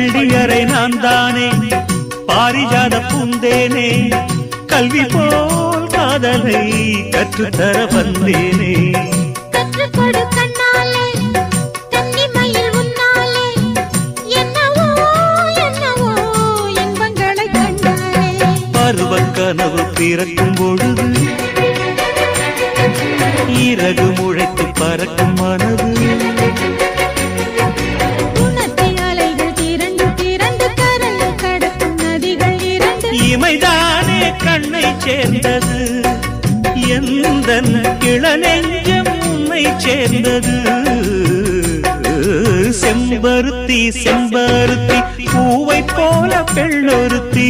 பள்ளியறை நான் தானே பாரிஜாத பூந்தேனே கல்வி போல் காதலை கற்றுத்தர வந்தேனே கற்றுக்கொடு கண்ணாலே கன்னிமயில் உன்னாலே என்னவோ என்னவோ இன்பங்களை கண்டாலே பருவக் கனவு பிறக்கும் பொழுது இறகு முளைத்து பறக்கும் மனது இமைதானே கண்ணை சேர்ந்தது எந்தன் இளநெஞ்சம் உன்னை சேர்ந்தது செம்பருத்தி செம்பருத்தி பூவை போல பெண்ணொருத்தி